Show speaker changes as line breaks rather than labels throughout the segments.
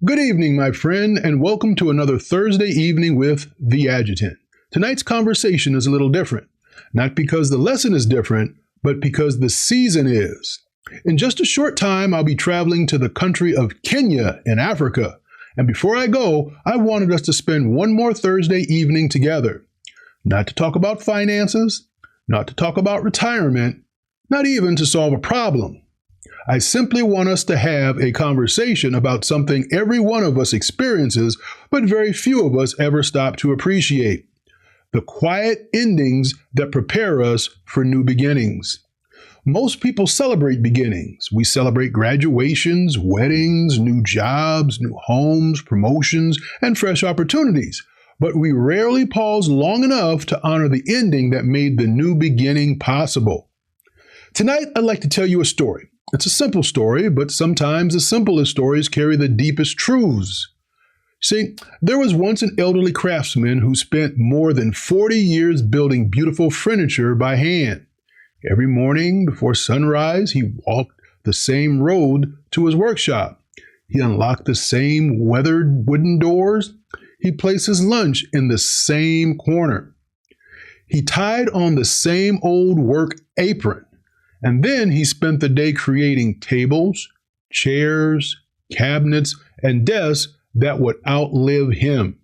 Good evening, my friend, and welcome to another Thursday evening with The Adjutant. Tonight's conversation is a little different, not because the lesson is different, but because the season is. In just a short time, I'll be traveling to the country of Kenya in Africa. And before I go, I wanted us to spend one more Thursday evening together. Not to talk about finances, not to talk about retirement, not even to solve a problem. I simply want us to have a conversation about something every one of us experiences, but very few of us ever stop to appreciate. The quiet endings that prepare us for new beginnings. Most people celebrate beginnings. We celebrate graduations, weddings, new jobs, new homes, promotions, and fresh opportunities. But we rarely pause long enough to honor the ending that made the new beginning possible. Tonight, I'd like to tell you a story. It's a simple story, but sometimes the simplest stories carry the deepest truths. See, there was once an elderly craftsman who spent more than 40 years building beautiful furniture by hand. Every morning before sunrise, he walked the same road to his workshop. He unlocked the same weathered wooden doors. He placed his lunch in the same corner. He tied on the same old work apron. And then he spent the day creating tables, chairs, cabinets, and desks that would outlive him.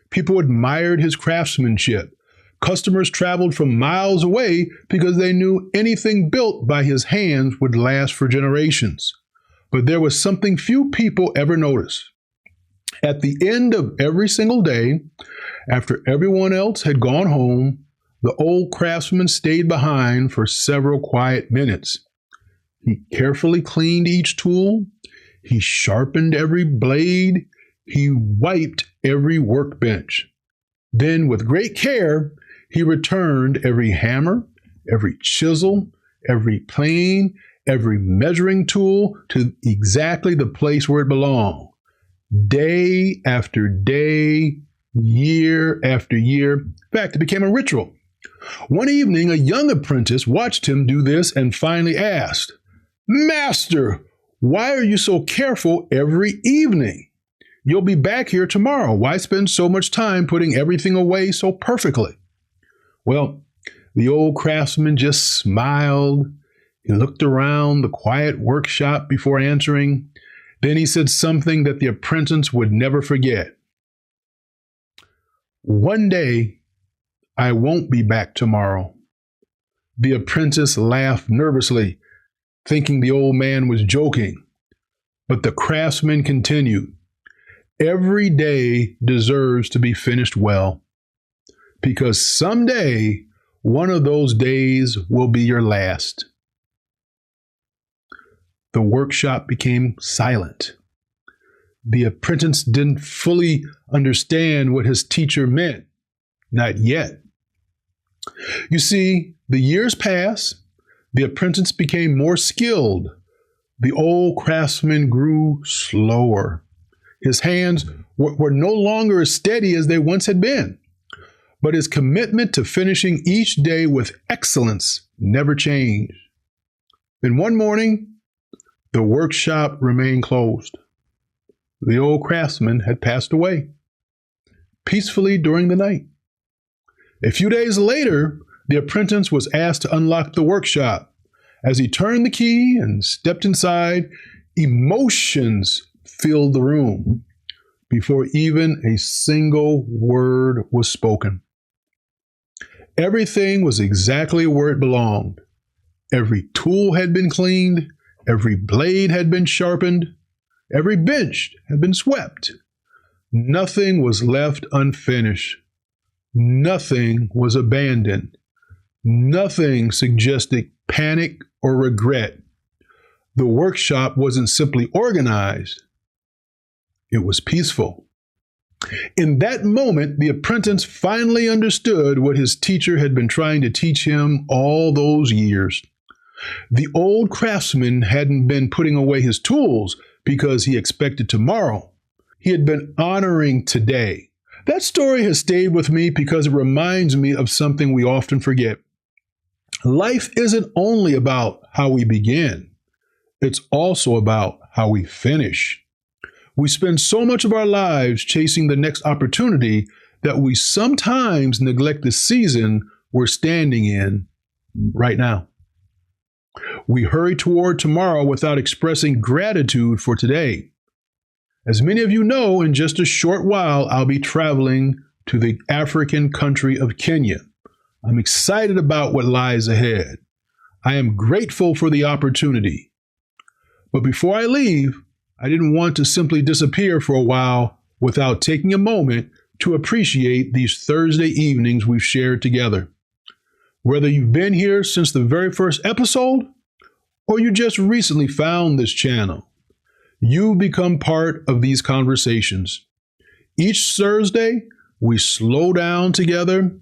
People admired his craftsmanship. Customers traveled from miles away because they knew anything built by his hands would last for generations. But there was something few people ever noticed. At the end of every single day, after everyone else had gone home, the old craftsman stayed behind for several quiet minutes. He carefully cleaned each tool. He sharpened every blade. He wiped every workbench. Then, with great care, he returned every hammer, every chisel, every plane, every measuring tool to exactly the place where it belonged. Day after day, year after year. In fact, it became a ritual. One evening, a young apprentice watched him do this and finally asked, "Master, why are you so careful every evening? You'll be back here tomorrow. Why spend so much time putting everything away so perfectly?" Well, the old craftsman just smiled. He looked around the quiet workshop before answering. Then he said something that the apprentice would never forget. "One day, I won't be back tomorrow." The apprentice laughed nervously, thinking the old man was joking. But the craftsman continued, "Every day deserves to be finished well, because someday one of those days will be your last." The workshop became silent. The apprentice didn't fully understand what his teacher meant. Not yet. You see, the years passed. The apprentice became more skilled. The old craftsman grew slower. His hands were no longer as steady as they once had been. But his commitment to finishing each day with excellence never changed. Then one morning, the workshop remained closed. The old craftsman had passed away peacefully during the night. A few days later, the apprentice was asked to unlock the workshop. As he turned the key and stepped inside, emotions filled the room before even a single word was spoken. Everything was exactly where it belonged. Every tool had been cleaned, every blade had been sharpened, every bench had been swept. Nothing was left unfinished. Nothing was abandoned. Nothing suggested panic or regret. The workshop wasn't simply organized, it was peaceful. In that moment, the apprentice finally understood what his teacher had been trying to teach him all those years. The old craftsman hadn't been putting away his tools because he expected tomorrow. He had been honoring today. That story has stayed with me because it reminds me of something we often forget. Life isn't only about how we begin, it's also about how we finish. We spend so much of our lives chasing the next opportunity that we sometimes neglect the season we're standing in right now. We hurry toward tomorrow without expressing gratitude for today. As many of you know, in just a short while, I'll be traveling to the African country of Kenya. I'm excited about what lies ahead. I am grateful for the opportunity. But before I leave, I didn't want to simply disappear for a while without taking a moment to appreciate these Thursday evenings we've shared together. Whether you've been here since the very first episode, or you just recently found this channel, you become part of these conversations. Each Thursday, we slow down together,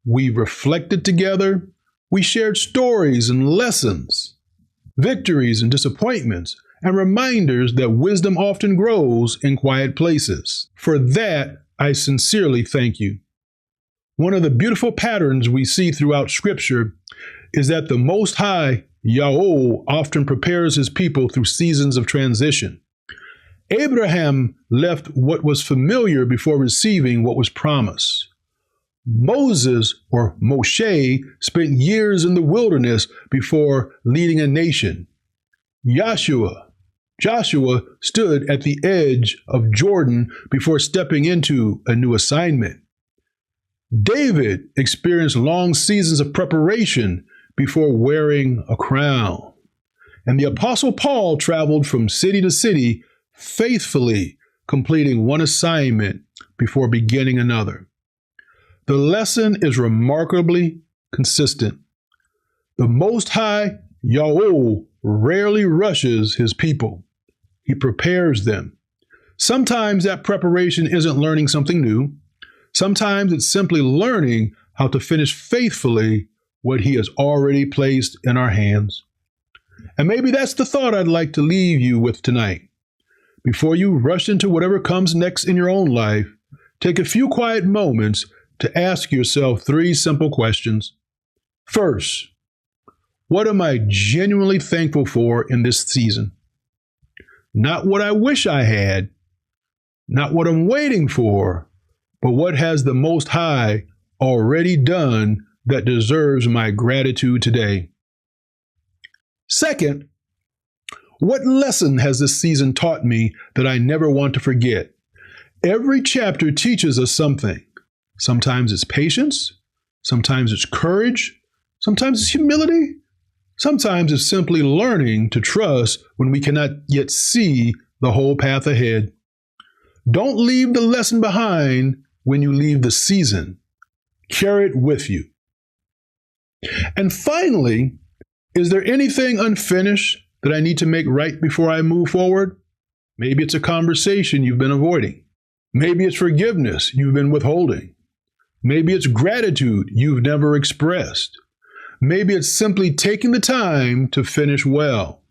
we reflected together, we shared stories and lessons, victories and disappointments, and reminders that wisdom often grows in quiet places. For that, I sincerely thank you. One of the beautiful patterns we see throughout Scripture is that the Most High, Yahweh, often prepares his people through seasons of transition. Abraham left what was familiar before receiving what was promised. Moses, or Moshe, spent years in the wilderness before leading a nation. Joshua stood at the edge of Jordan before stepping into a new assignment. David experienced long seasons of preparation before wearing a crown. And the Apostle Paul traveled from city to city, faithfully completing one assignment before beginning another. The lesson is remarkably consistent. The Most High, Yahweh, rarely rushes his people. He prepares them. Sometimes that preparation isn't learning something new. Sometimes it's simply learning how to finish faithfully what he has already placed in our hands. And maybe that's the thought I'd like to leave you with tonight. Before you rush into whatever comes next in your own life, take a few quiet moments to ask yourself 3 simple questions. First, what am I genuinely thankful for in this season? Not what I wish I had, not what I'm waiting for, but what has the Most High already done that deserves my gratitude today? Second, what lesson has this season taught me that I never want to forget? Every chapter teaches us something. Sometimes it's patience, sometimes it's courage, sometimes it's humility, sometimes it's simply learning to trust when we cannot yet see the whole path ahead. Don't leave the lesson behind when you leave the season. Carry it with you. And finally, is there anything unfinished that I need to make right before I move forward? Maybe it's a conversation you've been avoiding. Maybe it's forgiveness you've been withholding. Maybe it's gratitude you've never expressed. Maybe it's simply taking the time to finish well.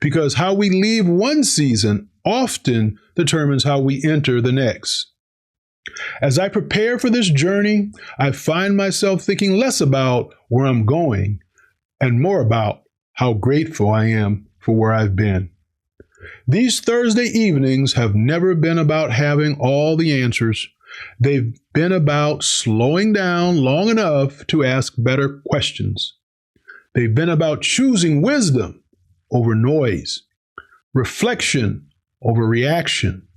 Because how we leave one season often determines how we enter the next. As I prepare for this journey, I find myself thinking less about where I'm going and more about how grateful I am for where I've been. These Thursday evenings have never been about having all the answers. They've been about slowing down long enough to ask better questions. They've been about choosing wisdom over noise, reflection over reaction,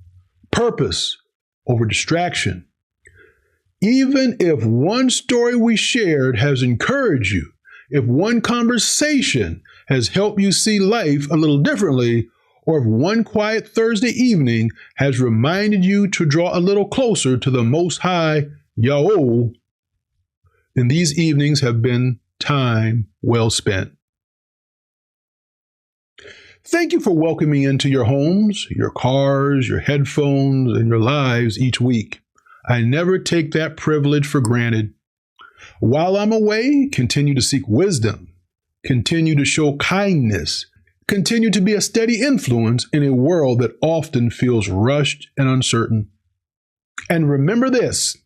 purpose over distraction. Even if one story we shared has encouraged you, if one conversation has helped you see life a little differently, or if one quiet Thursday evening has reminded you to draw a little closer to the Most High, Yahweh, then these evenings have been time well spent. Thank you for welcoming me into your homes, your cars, your headphones, and your lives each week. I never take that privilege for granted. While I'm away, continue to seek wisdom, continue to show kindness, continue to be a steady influence in a world that often feels rushed and uncertain. And remember this,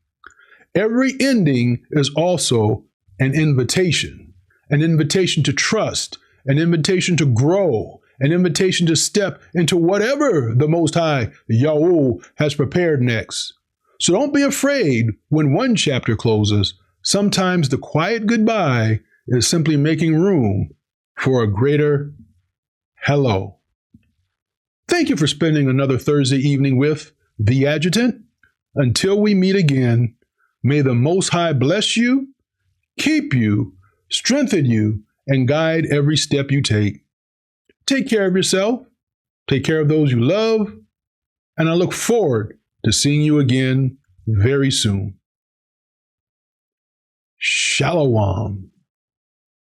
every ending is also an invitation to trust, an invitation to grow, an invitation to step into whatever the Most High Yahweh has prepared next. So don't be afraid when one chapter closes. Sometimes the quiet goodbye is simply making room for a greater hello. Thank you for spending another Thursday evening with the Adjutant. Until we meet again, may the Most High bless you, keep you, strengthen you, and guide every step you take. Take care of yourself, take care of those you love, and I look forward to seeing you again very soon. Shalom.